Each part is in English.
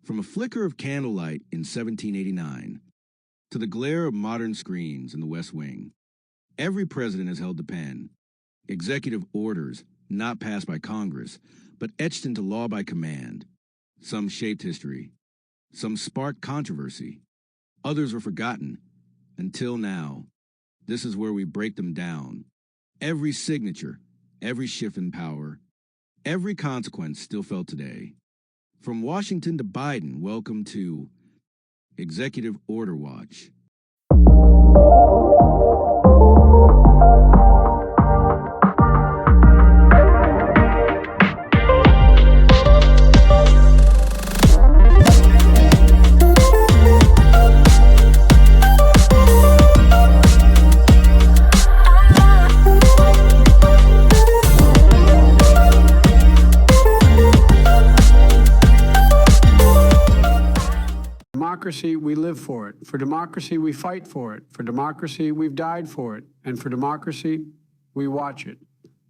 From a flicker of candlelight in 1789 to the glare of modern screens in the West Wing, every president has held the pen. Executive orders not passed by Congress, but etched into law by command. Some shaped history. Some sparked controversy. Others were forgotten. Until now. This is where we break them down. Every signature, every shift in power, every consequence still felt today. From Washington to Biden, welcome to Executive Order Watch. Democracy, we live for it. For democracy, we fight for it. For democracy, we've died for it. And for democracy, we watch it.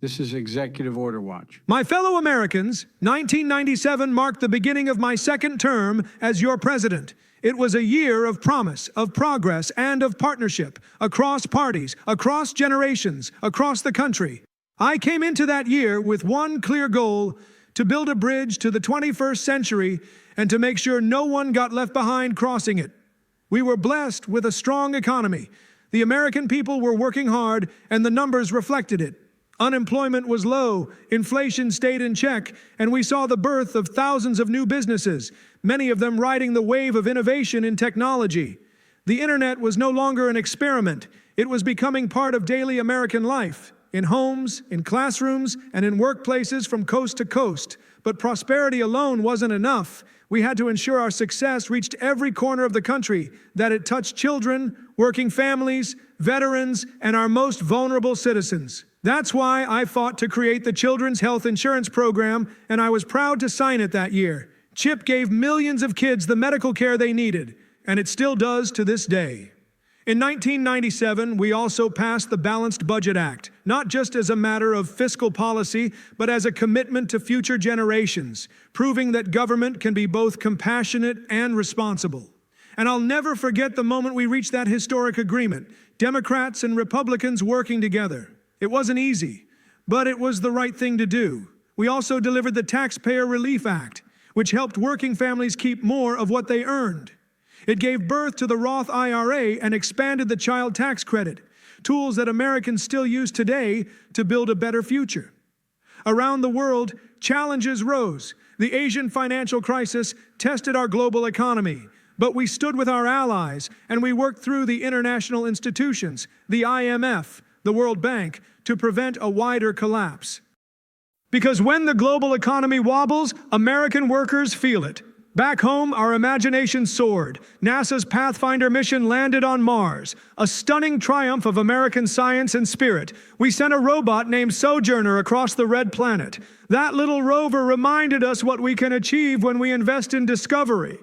This is Executive Order Watch. My fellow Americans, 1997 marked the beginning of my second term as your president. It was a year of promise, of progress, and of partnership across parties, across generations, across the country. I came into that year with one clear goal: to build a bridge to the 21st century and to make sure no one got left behind crossing it. We were blessed with a strong economy. The American people were working hard, and the numbers reflected it. Unemployment was low, inflation stayed in check, and we saw the birth of thousands of new businesses, many of them riding the wave of innovation in technology. The internet was no longer an experiment. It was becoming part of daily American life, in homes, in classrooms, and in workplaces from coast to coast. But prosperity alone wasn't enough. We had to ensure our success reached every corner of the country, that it touched children, working families, veterans, and our most vulnerable citizens. That's why I fought to create the Children's Health Insurance Program, and I was proud to sign it that year. CHIP gave millions of kids the medical care they needed, and it still does to this day. In 1997, we also passed the Balanced Budget Act, not just as a matter of fiscal policy, but as a commitment to future generations, proving that government can be both compassionate and responsible. And I'll never forget the moment we reached that historic agreement, Democrats and Republicans working together. It wasn't easy, but it was the right thing to do. We also delivered the Taxpayer Relief Act, which helped working families keep more of what they earned. It gave birth to the Roth IRA and expanded the child tax credit, tools that Americans still use today to build a better future. Around the world, challenges rose. The Asian financial crisis tested our global economy, but we stood with our allies and we worked through the international institutions, the IMF, the World Bank, to prevent a wider collapse. Because when the global economy wobbles, American workers feel it. Back home, our imagination soared. NASA's Pathfinder mission landed on Mars, a stunning triumph of American science and spirit. We sent a robot named Sojourner across the red planet. That little rover reminded us what we can achieve when we invest in discovery.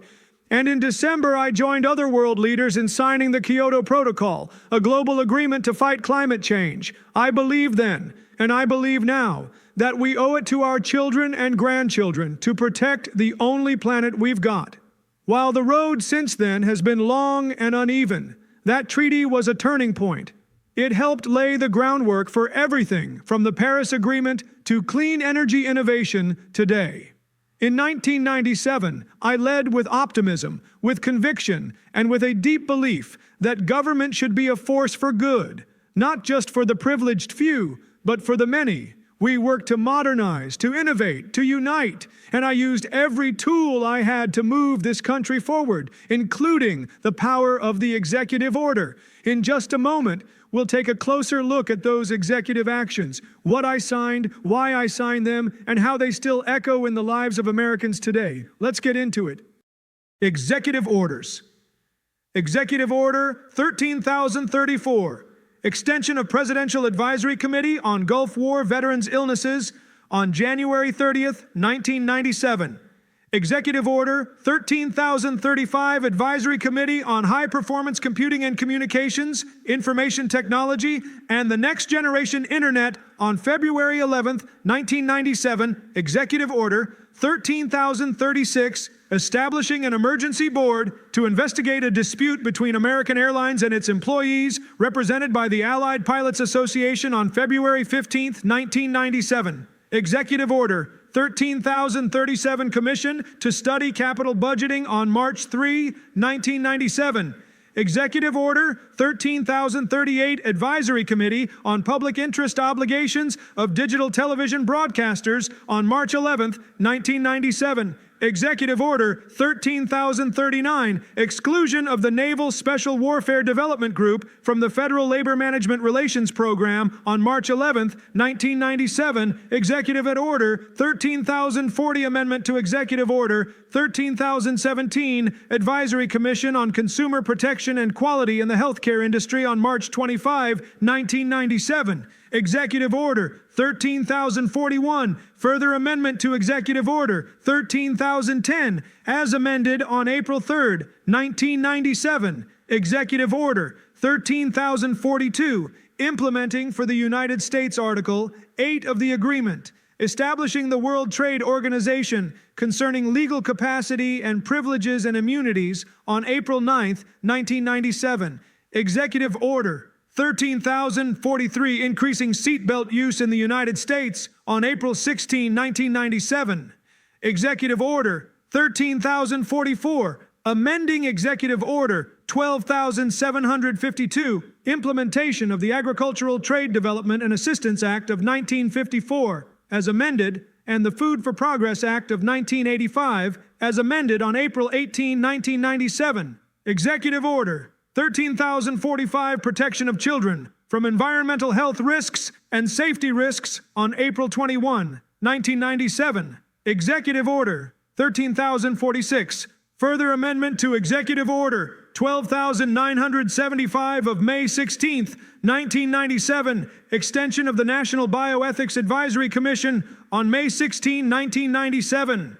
And in December, I joined other world leaders in signing the Kyoto Protocol, a global agreement to fight climate change. I believed then, and I believe now, that we owe it to our children and grandchildren to protect the only planet we've got. While the road since then has been long and uneven, that treaty was a turning point. It helped lay the groundwork for everything from the Paris Agreement to clean energy innovation today. In 1997, I led with optimism, with conviction, and with a deep belief that government should be a force for good, not just for the privileged few, but for the many. We worked to modernize, to innovate, to unite, and I used every tool I had to move this country forward, including the power of the executive order. In just a moment, we'll take a closer look at those executive actions, what I signed, why I signed them, and how they still echo in the lives of Americans today. Let's get into it. Executive orders. Executive Order 13,034. Extension of Presidential Advisory Committee on Gulf War Veterans' Illnesses on January 30th, 1997. Executive Order 13,035 Advisory Committee on High Performance Computing and Communications, Information Technology, and the Next Generation Internet on February 11th, 1997. Executive Order 13,036 establishing an emergency board to investigate a dispute between American Airlines and its employees, represented by the Allied Pilots Association on February 15, 1997. Executive Order 13,037, Commission to study capital budgeting on March 3, 1997. Executive Order 13,038, Advisory Committee on Public Interest Obligations of Digital Television Broadcasters on March 11, 1997. Executive Order 13,039, exclusion of the Naval Special Warfare Development Group from the Federal Labor Management Relations Program on March 11, 1997. Executive Order 13,040, amendment to Executive Order 13,017, Advisory Commission on Consumer Protection and Quality in the Healthcare Industry on March 25, 1997. Executive Order 13,041, further amendment to Executive Order 13,010, as amended on April 3, 1997. Executive Order 13,042, implementing for the United States Article 8 of the Agreement, establishing the World Trade Organization concerning legal capacity and privileges and immunities on April 9, 1997. Executive Order 13,043, increasing seatbelt use in the United States on April 16, 1997. Executive Order 13,044, amending Executive Order 12,752, implementation of the Agricultural Trade Development and Assistance Act of 1954, as amended, and the Food for Progress Act of 1985, as amended on April 18, 1997. Executive Order 13,045, protection of children from environmental health risks and safety risks on April 21, 1997. Executive Order 13,046, further amendment to Executive Order 12,975 of May 16, 1997, extension of the National Bioethics Advisory Commission on May 16, 1997.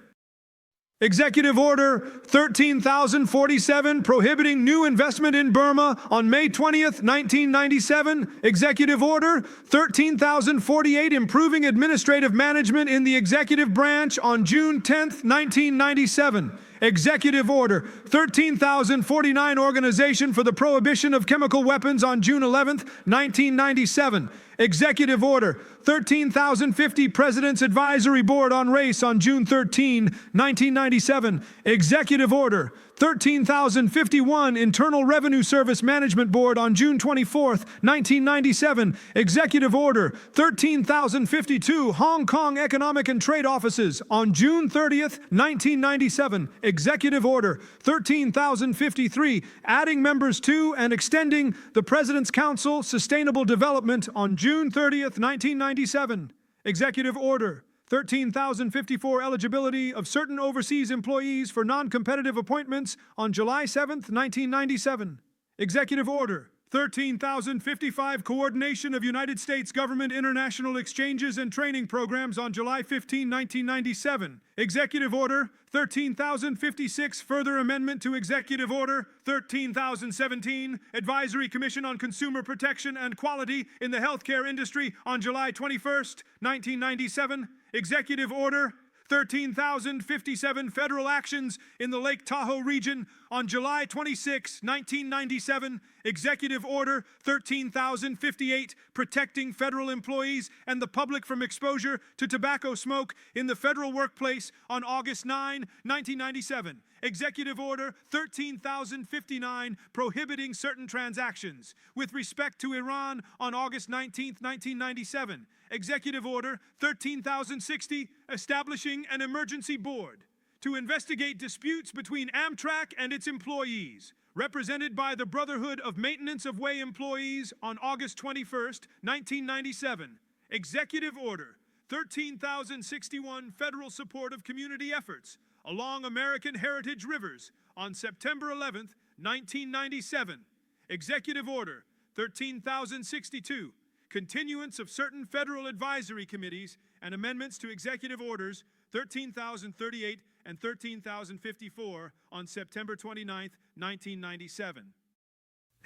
Executive Order 13,047, prohibiting new investment in Burma on May 20th, 1997. Executive Order 13,048, improving administrative management in the executive branch on June 10th, 1997. Executive Order 13,049, organization for the prohibition of chemical weapons on June 11th, 1997. Executive Order 13,050, President's Advisory Board on Race on June 13, 1997. Executive Order 13,051, Internal Revenue Service Management Board on June 24, 1997. Executive Order 13,052, Hong Kong Economic and Trade Offices on June 30th, 1997. Executive Order 13,053, adding members to and extending the President's Council Sustainable Development on June 30th, 1997. Executive Order 13,054, eligibility of certain overseas employees for non-competitive appointments on July 7th, 1997. Executive Order 13,055, coordination of United States government international exchanges and training programs on July 15, 1997. Executive Order 13,056, further amendment to Executive Order 13,017, Advisory Commission on Consumer Protection and Quality in the Healthcare Industry on July 21st, 1997. Executive Order 13,057, federal actions in the Lake Tahoe region on July 26, 1997. Executive Order 13,058, protecting federal employees and the public from exposure to tobacco smoke in the federal workplace on August 9, 1997. Executive Order 13,059, prohibiting certain transactions with respect to Iran on August 19, 1997. Executive Order 13,060, establishing an emergency board to investigate disputes between Amtrak and its employees, represented by the Brotherhood of Maintenance of Way employees on August 21st, 1997. Executive Order 13,061, federal support of community efforts along American heritage rivers on September 11th, 1997. Executive Order 13,062, continuance of certain federal advisory committees and amendments to Executive Orders 13,038 and 13,054 on September 29, 1997.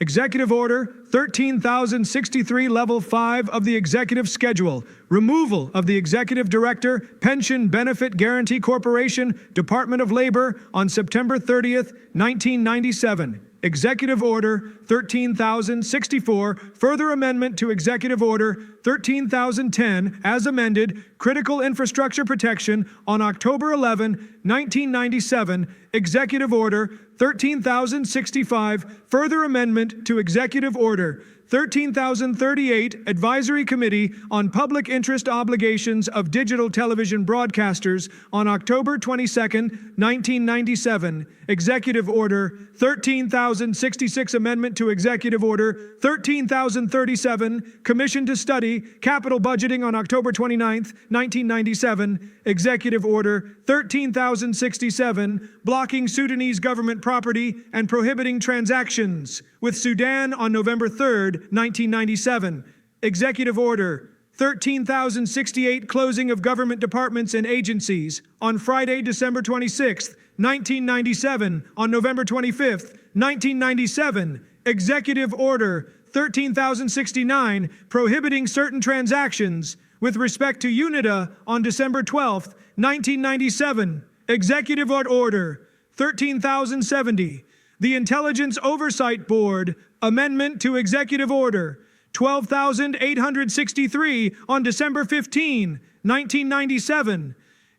Executive Order 13,063, Level 5 of the Executive Schedule, removal of the Executive Director, Pension Benefit Guarantee Corporation, Department of Labor on September 30th, 1997. Executive Order 13,064, further amendment to Executive Order 13,010, as amended, Critical Infrastructure Protection on October 11, 1997. Executive Order 13,065, further amendment to Executive Order 13,038, Advisory Committee on Public Interest Obligations of Digital Television Broadcasters on October 22, 1997. Executive Order 13,066, amendment to Executive Order 13,037, Commission to Study Capital Budgeting on October 29, 1997. Executive Order 13,067, blocking Sudanese government property and prohibiting transactions with Sudan on November 3, 1997. Executive Order 13,068, closing of government departments and agencies on Friday, December 26, 1997. On November 25, 1997. Executive Order 13,069, prohibiting certain transactions with respect to UNITA on December 12, 1997. Executive Order 13,070, the Intelligence Oversight Board, amendment to Executive Order 12,863 on December 15, 1997.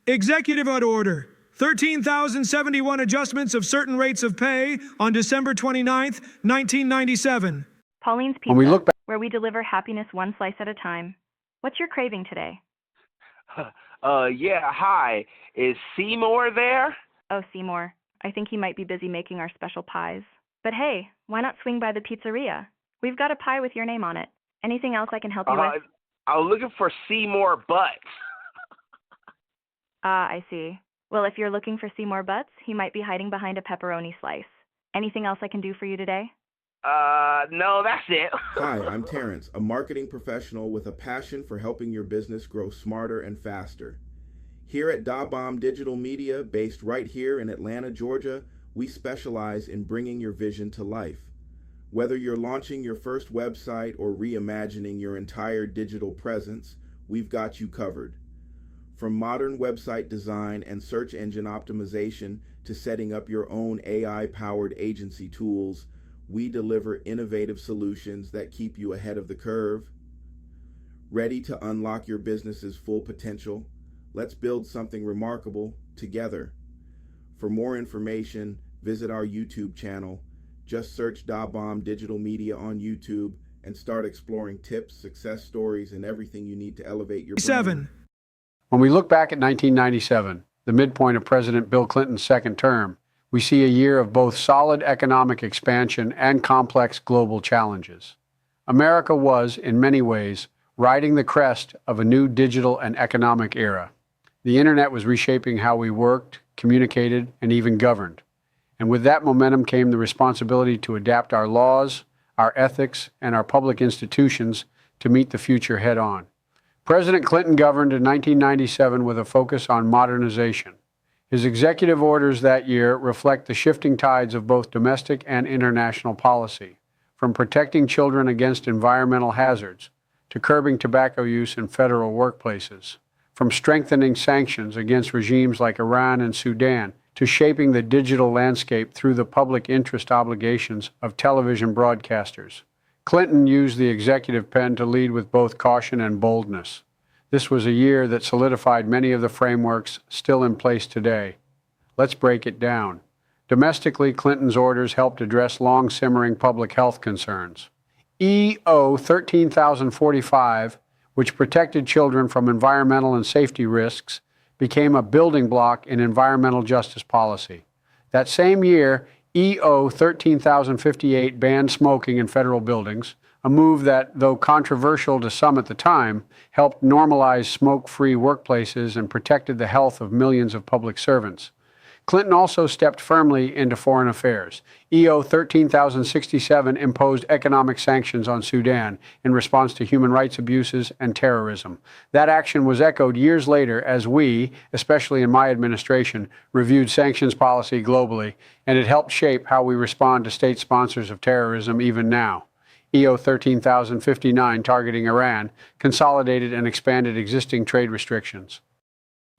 Executive Order 13,071, adjustments of certain rates of pay on December 29, 1997. Pauline's When we Pizza, look back, where we deliver happiness one slice at a time. What's your craving today? Yeah, hi. Is Seymour there? Oh, Seymour. I think he might be busy making our special pies. But hey, why not swing by the pizzeria? We've got a pie with your name on it. Anything else I can help you with? I was looking for Seymour Butts. Ah, I see. Well, if you're looking for Seymour Butts, he might be hiding behind a pepperoni slice. Anything else I can do for you today? No, that's it. Hi, I'm Terrence, a marketing professional with a passion for helping your business grow smarter and faster. Here at Da Bomb Digital Media, based right here in Atlanta, Georgia, we specialize in bringing your vision to life. Whether you're launching your first website or reimagining your entire digital presence, we've got you covered. From modern website design and search engine optimization to setting up your own AI-powered agency tools, we deliver innovative solutions that keep you ahead of the curve. Ready to unlock your business's full potential? Let's build something remarkable together. For more information, visit our YouTube channel. Just search Da Bomb Digital Media on YouTube and start exploring tips, success stories, and everything you need to elevate your brand. when we look back at 1997, the midpoint of President Bill Clinton's second term, we see a year of both solid economic expansion and complex global challenges. America was, in many ways, riding the crest of a new digital and economic era. The internet was reshaping how we worked, communicated, and even governed. And with that momentum came the responsibility to adapt our laws, our ethics, and our public institutions to meet the future head-on. President Clinton governed in 1997 with a focus on modernization. His executive orders that year reflect the shifting tides of both domestic and international policy, from protecting children against environmental hazards to curbing tobacco use in federal workplaces, from strengthening sanctions against regimes like Iran and Sudan to shaping the digital landscape through the public interest obligations of television broadcasters. Clinton used the executive pen to lead with both caution and boldness. This was a year that solidified many of the frameworks still in place today. Let's break it down. Domestically, Clinton's orders helped address long-simmering public health concerns. EO 13,045, which protected children from environmental and safety risks, became a building block in environmental justice policy. That same year, EO 13,058 banned smoking in federal buildings, a move that, though controversial to some at the time, helped normalize smoke-free workplaces and protected the health of millions of public servants. Clinton also stepped firmly into foreign affairs. EO 13067 imposed economic sanctions on Sudan in response to human rights abuses and terrorism. That action was echoed years later as we, especially in my administration, reviewed sanctions policy globally, and it helped shape how we respond to state sponsors of terrorism even now. EO 13059, targeting Iran, consolidated and expanded existing trade restrictions.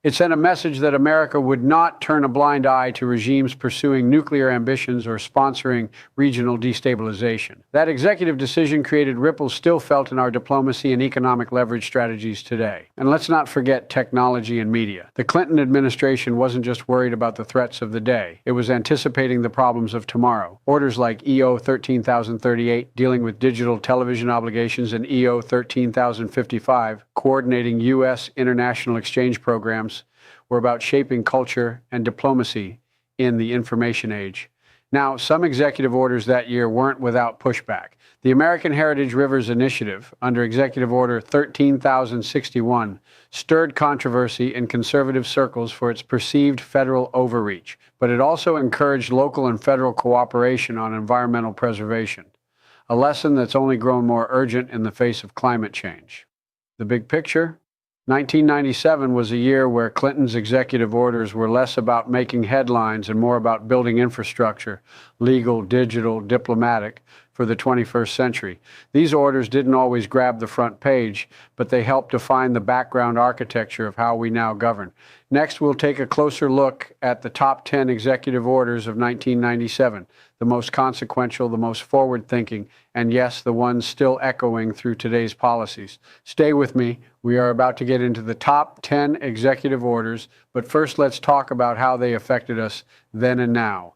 It sent a message that America would not turn a blind eye to regimes pursuing nuclear ambitions or sponsoring regional destabilization. That executive decision created ripples still felt in our diplomacy and economic leverage strategies today. And let's not forget technology and media. The Clinton administration wasn't just worried about the threats of the day. It was anticipating the problems of tomorrow. Orders like EO 13038, dealing with digital television obligations, and EO 13055, coordinating U.S. international exchange programs, were about shaping culture and diplomacy in the information age. Now, some executive orders that year weren't without pushback. The American Heritage Rivers Initiative, under Executive Order 13061, stirred controversy in conservative circles for its perceived federal overreach, but it also encouraged local and federal cooperation on environmental preservation, a lesson that's only grown more urgent in the face of climate change. The big picture? 1997 was a year where Clinton's executive orders were less about making headlines and more about building infrastructure, legal, digital, diplomatic, for the 21st century. These orders didn't always grab the front page, but they helped define the background architecture of how we now govern. Next, we'll take a closer look at the top 10 executive orders of 1997, the most consequential, the most forward-thinking, and yes, the ones still echoing through today's policies. Stay with me. We are about to get into the top 10 executive orders, but first let's talk about how they affected us then and now.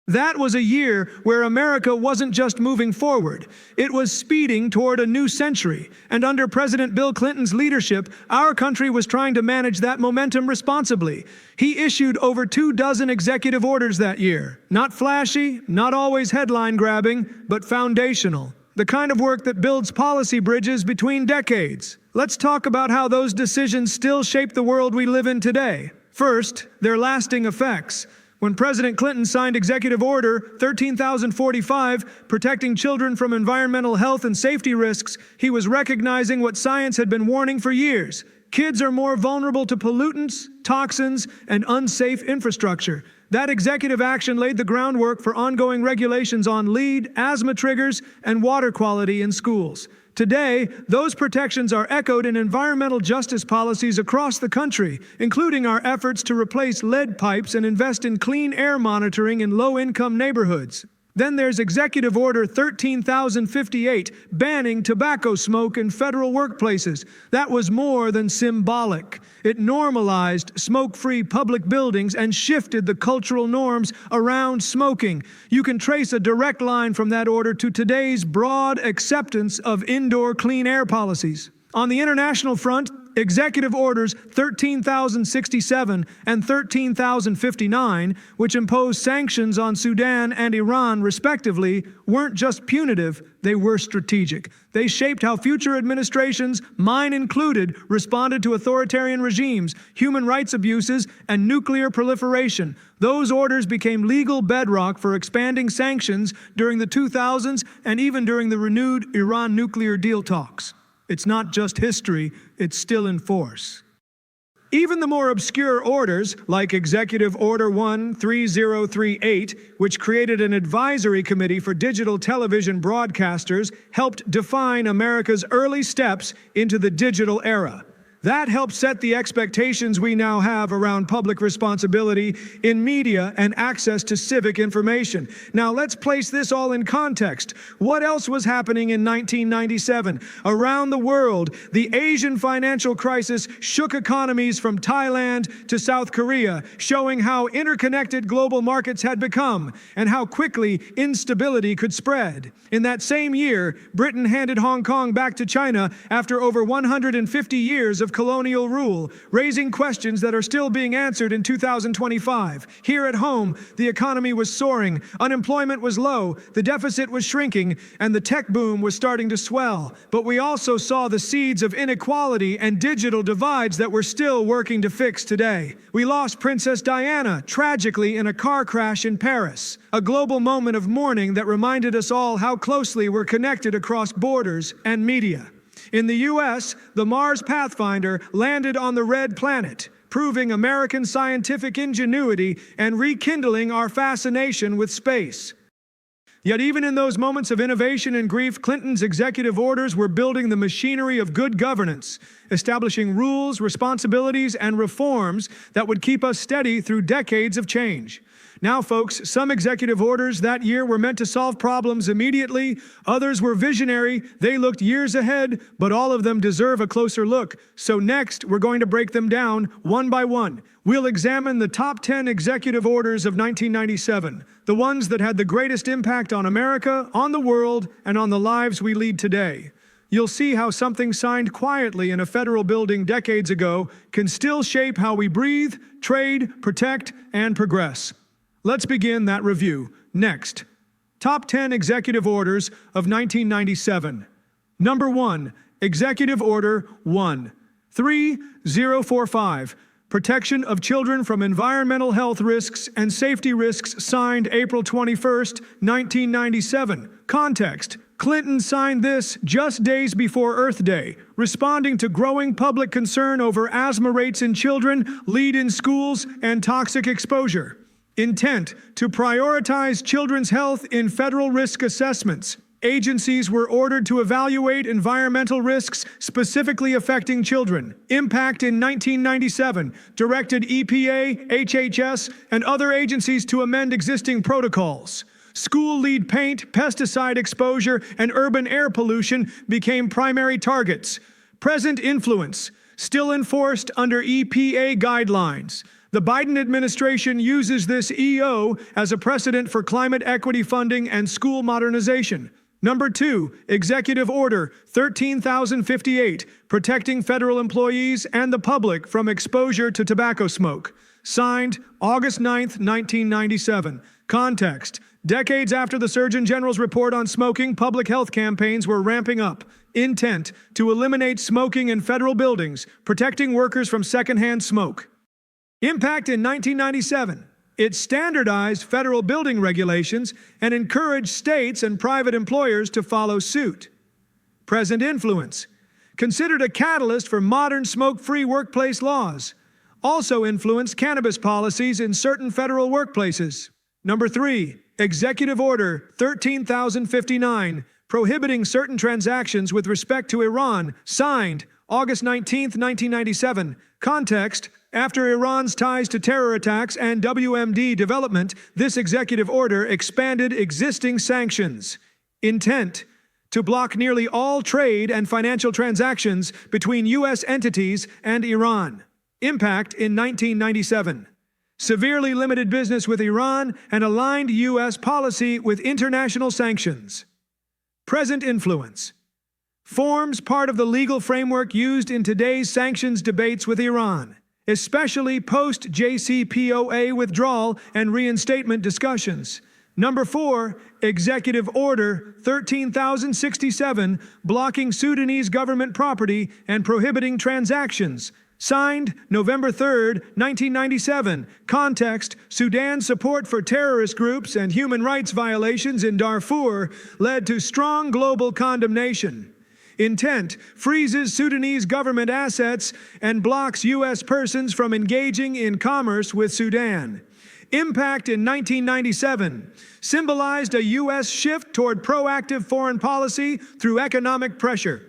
That was a year where America wasn't just moving forward, it was speeding toward a new century. And under President Bill Clinton's leadership, our country was trying to manage that momentum responsibly. He issued over 24 executive orders that year. Not flashy, not always headline-grabbing, but foundational. The kind of work that builds policy bridges between decades. Let's talk about how those decisions still shape the world we live in today. First, their lasting effects. When President Clinton signed Executive Order 13045, protecting children from environmental health and safety risks, he was recognizing what science had been warning for years. Kids are more vulnerable to pollutants, toxins, and unsafe infrastructure. That executive action laid the groundwork for ongoing regulations on lead, asthma triggers, and water quality in schools. Today, those protections are echoed in environmental justice policies across the country, including our efforts to replace lead pipes and invest in clean air monitoring in low-income neighborhoods. Then there's Executive Order 13058, banning tobacco smoke in federal workplaces. That was more than symbolic. It normalized smoke-free public buildings and shifted the cultural norms around smoking. You can trace a direct line from that order to today's broad acceptance of indoor clean air policies. On the international front, Executive Orders 13067 and 13059, which imposed sanctions on Sudan and Iran respectively, weren't just punitive, they were strategic. They shaped how future administrations, mine included, responded to authoritarian regimes, human rights abuses, and nuclear proliferation. Those orders became legal bedrock for expanding sanctions during the 2000s and even during the renewed Iran nuclear deal talks. It's not just history, it's still in force. Even the more obscure orders, like Executive Order 13038, which created an advisory committee for digital television broadcasters, helped define America's early steps into the digital era. That helped set the expectations we now have around public responsibility in media and access to civic information. Now let's place this all in context. What else was happening in 1997? Around the world, the Asian financial crisis shook economies from Thailand to South Korea, showing how interconnected global markets had become and how quickly instability could spread. In that same year, Britain handed Hong Kong back to China after over 150 years of of colonial rule, raising questions that are still being answered in 2025. Here at home, the economy was soaring, unemployment was low, the deficit was shrinking, and the tech boom was starting to swell. But we also saw the seeds of inequality and digital divides that we're still working to fix today. We lost Princess Diana, tragically in a car crash in Paris, a global moment of mourning that reminded us all how closely we're connected across borders and media. In the U.S., the Mars Pathfinder landed on the red planet, proving American scientific ingenuity and rekindling our fascination with space. Yet even in those moments of innovation and grief, Clinton's executive orders were building the machinery of good governance, establishing rules, responsibilities, and reforms that would keep us steady through decades of change. Now, folks, some executive orders that year were meant to solve problems immediately. Others were visionary. They looked years ahead, but all of them deserve a closer look. So next, we're going to break them down one by one. We'll examine the top 10 executive orders of 1997, the ones that had the greatest impact on America, on the world, and on the lives we lead today. You'll see how something signed quietly in a federal building decades ago can still shape how we breathe, trade, protect, and progress. Let's begin that review. Next, top 10 executive orders of 1997. Number 1, Executive Order 13045, Protection of Children from Environmental Health Risks and Safety Risks, signed April 21, 1997. Context: Clinton signed this just days before Earth Day, responding to growing public concern over asthma rates in children, lead in schools, and toxic exposure. Intent: to prioritize children's health in federal risk assessments. Agencies were ordered to evaluate environmental risks specifically affecting children. Impact in 1997 directed EPA, HHS, and other agencies to amend existing protocols. School lead paint, pesticide exposure, and urban air pollution became primary targets. Present influence, still enforced under EPA guidelines. The Biden administration uses this EO as a precedent for climate equity funding and school modernization. Number 2, Executive Order 13,058, Protecting Federal Employees and the Public from Exposure to Tobacco Smoke. Signed August 9, 1997. Context: decades after the Surgeon General's report on smoking, public health campaigns were ramping up. Intent: to eliminate smoking in federal buildings, protecting workers from secondhand smoke. Impact in 1997. It standardized federal building regulations and encouraged states and private employers to follow suit. Present influence. Considered a catalyst for modern smoke-free workplace laws. Also influenced cannabis policies in certain federal workplaces. Number 3, Executive Order 13,059, prohibiting certain transactions with respect to Iran, signed August 19, 1997. Context: after Iran's ties to terror attacks and WMD development, this executive order expanded existing sanctions. Intent: to block nearly all trade and financial transactions between U.S. entities and Iran. Impact in 1997. Severely limited business with Iran and aligned U.S. policy with international sanctions. Present influence. Forms part of the legal framework used in today's sanctions debates with Iran, especially post-JCPOA withdrawal and reinstatement discussions. Number 4, Executive Order 13,067, blocking Sudanese government property and prohibiting transactions. Signed November 3, 1997. Context: Sudan's support for terrorist groups and human rights violations in Darfur led to strong global condemnation. Intent: freezes Sudanese government assets and blocks U.S. persons from engaging in commerce with Sudan. Impact in 1997 symbolized a U.S. shift toward proactive foreign policy through economic pressure.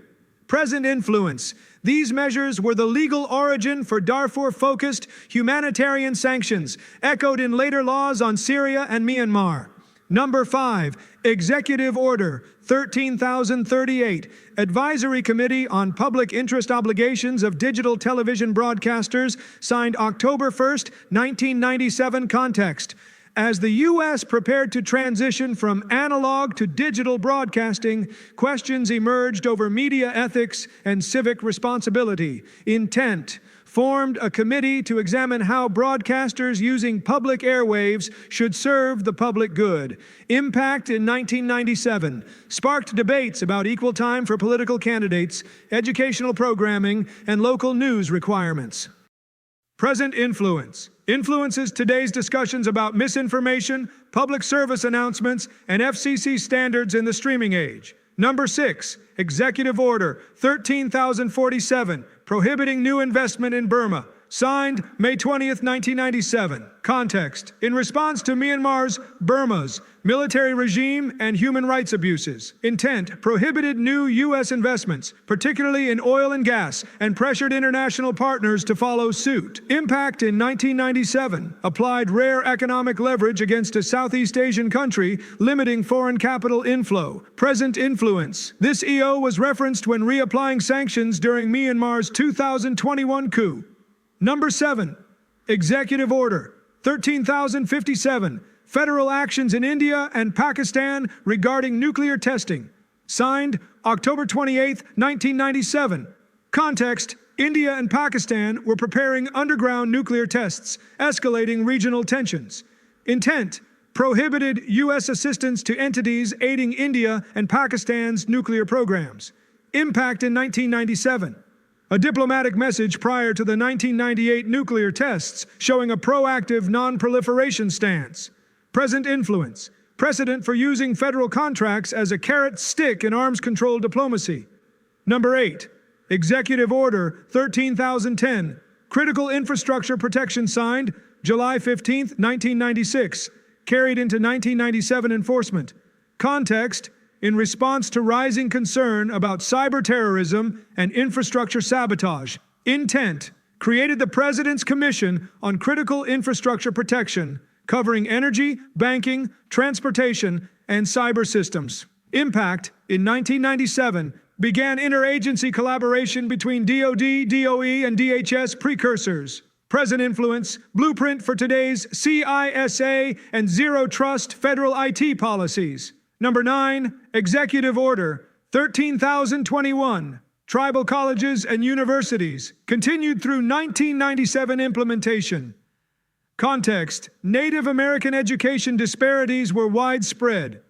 Present influence. These measures were the legal origin for Darfur-focused humanitarian sanctions, echoed in later laws on Syria and Myanmar. Number 5, Executive Order 13,038, Advisory Committee on Public Interest Obligations of Digital Television Broadcasters, signed October 1, 1997. Context: As the U.S. prepared to transition from analog to digital broadcasting, questions emerged over media ethics and civic responsibility. Intent formed a committee to examine how broadcasters using public airwaves should serve the public good. Impact in 1997 sparked debates about equal time for political candidates, educational programming, and local news requirements. Present influence influences today's discussions about misinformation, public service announcements, and FCC standards in the streaming age. Number 6, Executive Order 13,047, prohibiting new investment in Burma. Signed May 20th, 1997. Context: in response to Burma's military regime and human rights abuses. Intent: prohibited new U.S. investments, particularly in oil and gas, and pressured international partners to follow suit. Impact in 1997 applied rare economic leverage against a Southeast Asian country, limiting foreign capital inflow. Present influence: this EO was referenced when reapplying sanctions during Myanmar's 2021 coup. Number 7, Executive Order 13,057, federal actions in India and Pakistan regarding nuclear testing. Signed October 28, 1997. Context: India and Pakistan were preparing underground nuclear tests, escalating regional tensions. Intent: prohibited U.S. assistance to entities aiding India and Pakistan's nuclear programs. Impact in 1997. A diplomatic message prior to the 1998 nuclear tests, showing a proactive non-proliferation stance. Present influence: precedent for using federal contracts as a carrot-stick in arms control diplomacy. Number 8, Executive Order 13,010, critical infrastructure protection, signed July 15, 1996, carried into 1997 enforcement. Context: in response to rising concern about cyber terrorism and infrastructure sabotage. Intent: created the President's Commission on Critical Infrastructure Protection, covering energy, banking, transportation, and cyber systems. Impact in 1997 began interagency collaboration between DoD, DOE, and DHS precursors. Present influence: blueprint for today's CISA and Zero Trust federal IT policies. Number 9, Executive Order 13,021, tribal colleges and universities, continued through 1997 implementation. Context: Native American education disparities were widespread.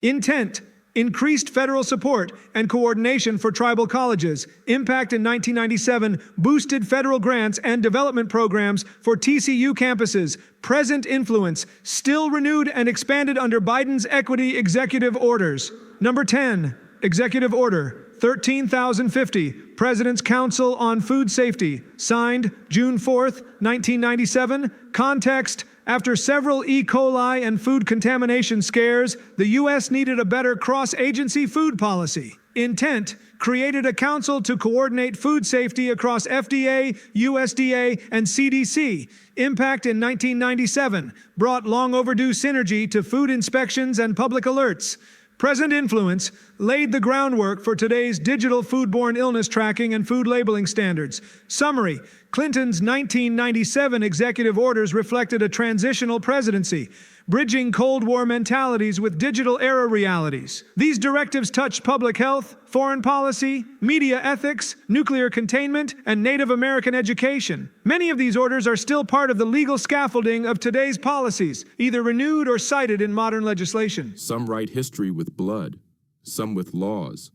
Intent: increased federal support and coordination for tribal colleges. Impact in 1997 boosted federal grants and development programs for TCU campuses. Present influence: still renewed and expanded under Biden's equity executive orders. Number 10, Executive Order 13,050, President's Council on Food Safety, signed June 4th, 1997. Context: after several E. coli and food contamination scares, the U.S. needed a better cross-agency food policy. Intent: created a council to coordinate food safety across FDA, USDA, and CDC. Impact in 1997 brought long overdue synergy to food inspections and public alerts. Present influence laid the groundwork for today's digital foodborne illness tracking and food labeling standards. Summary: Clinton's 1997 executive orders reflected a transitional presidency, bridging Cold War mentalities with digital era realities. These directives touched public health, foreign policy, media ethics, nuclear containment, and Native American education. Many of these orders are still part of the legal scaffolding of today's policies, either renewed or cited in modern legislation. Some write history with blood, some with laws,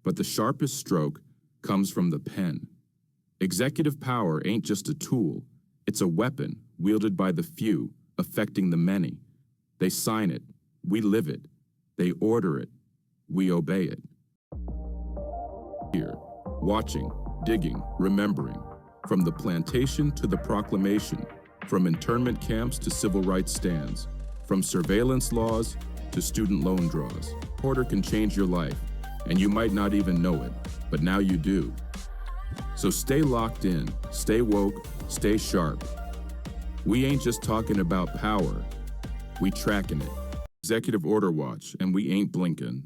but the sharpest stroke comes from the pen. Executive power ain't just a tool, it's a weapon wielded by the few, affecting the many. They sign it, we live it. They order it, we obey it. Here, watching, digging, remembering, from the plantation to the proclamation, from internment camps to civil rights stands, from surveillance laws to student loan draws. Order can change your life, and you might not even know it, but now you do. So stay locked in, stay woke, stay sharp. We ain't just talking about power, we tracking it. Executive Order Watch, and we ain't blinking.